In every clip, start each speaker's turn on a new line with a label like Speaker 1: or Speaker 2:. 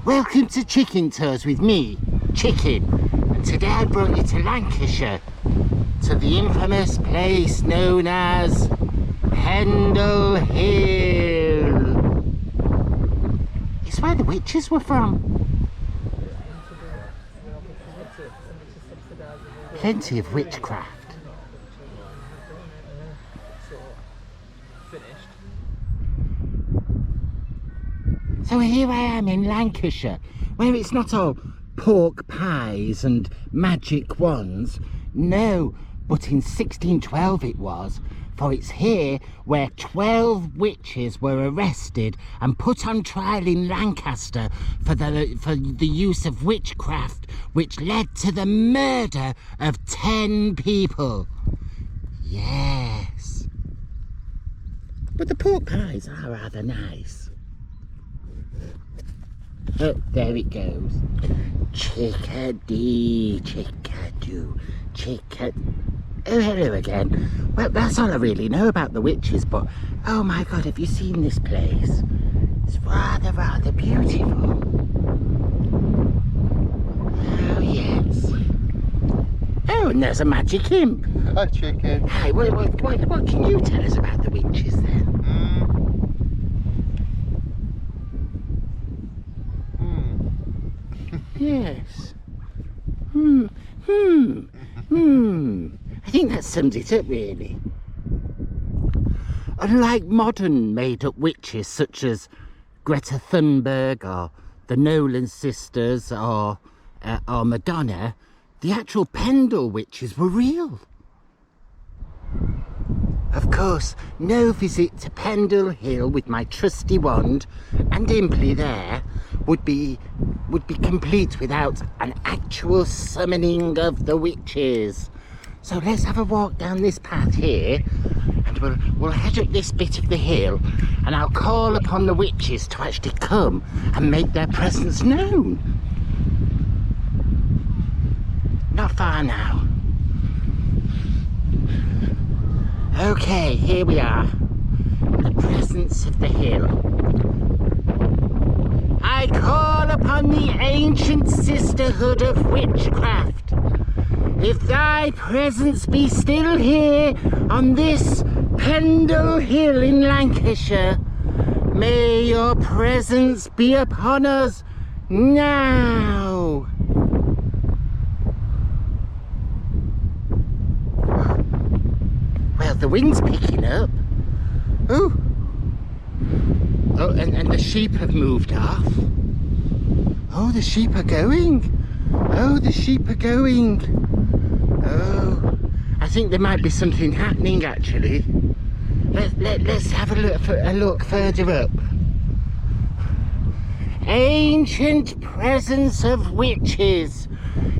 Speaker 1: Welcome to Chicken Tours with me, Chicken. And today I brought you to Lancashire, to the infamous place known as Pendle Hill. It's where the witches were from. Plenty of witchcraft. So here I am in Lancashire, where it's not all pork pies and magic wands. No, but in 1612 it was, for it's here where 12 witches were arrested and put on trial in Lancaster for the use of witchcraft, which led to the murder of 10 people. Yes. But the pork pies are rather nice. Oh, there it goes. Chickadee, chickadoo, chickad. Oh, hello again. Well, that's all I really know about the witches, but oh my God, have you seen this place? It's rather beautiful. Oh, yes. Oh, and there's a magic imp.
Speaker 2: Hi, Chicken.
Speaker 1: Hi, what can you tell us about the witches then? Yes. I think that sums it up, really. Unlike modern made-up witches such as Greta Thunberg or the Nolan sisters or Madonna, the actual Pendle witches were real. Of course, no visit to Pendle Hill with my trusty wand and Impley there would be complete without an actual summoning of the witches. So let's have a walk down this path here, and we'll head up this bit of the hill, and I'll call upon the witches to actually come and make their presence known. Not far now. Okay, here we are. The presence of the hill. I call upon the ancient sisterhood of witchcraft. If thy presence be still here on this Pendle Hill in Lancashire, may your presence be upon us now. Well, the wind's picking up. Ooh. Oh, and the sheep have moved off. Oh, the sheep are going. Oh, the sheep are going. Oh, I think there might be something happening actually. Let's have a look further up. Ancient presence of witches,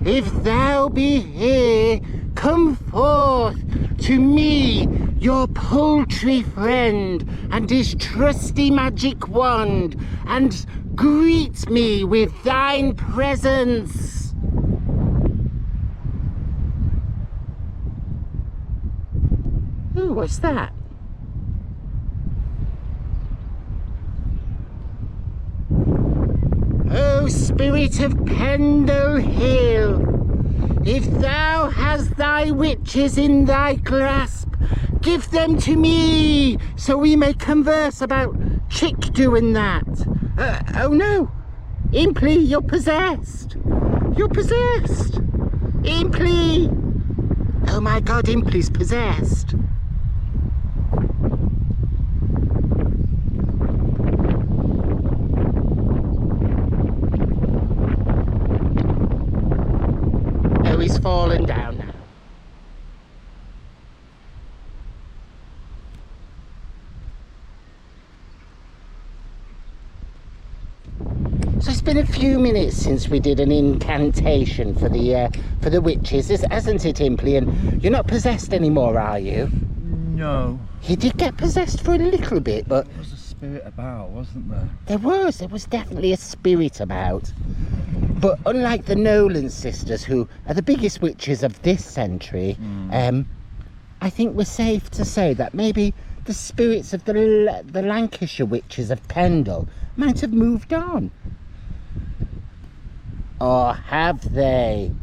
Speaker 1: if thou be here, come forth to me, your poultry friend, and his trusty magic wand, and greet me with thine presence. Ooh, what's that? O spirit of Pendle Hill, if thou hast thy witches in thy grasp, give them to me, so we may converse about chick doing that. Oh no, Impley, you're possessed. You're possessed. Impley. Oh my God, Impley's possessed. Oh, he's fallen down now. So it's been a few minutes since we did an incantation for the witches, hasn't it, Impley? And you're not possessed anymore, are you?
Speaker 2: No.
Speaker 1: He did get possessed for a little bit, but
Speaker 2: There was a spirit about, wasn't there?
Speaker 1: there was definitely a spirit about. But unlike the Nolan sisters, who are the biggest witches of this century, I think we're safe to say that maybe the spirits of the Lancashire witches of Pendle might have moved on. Or have they?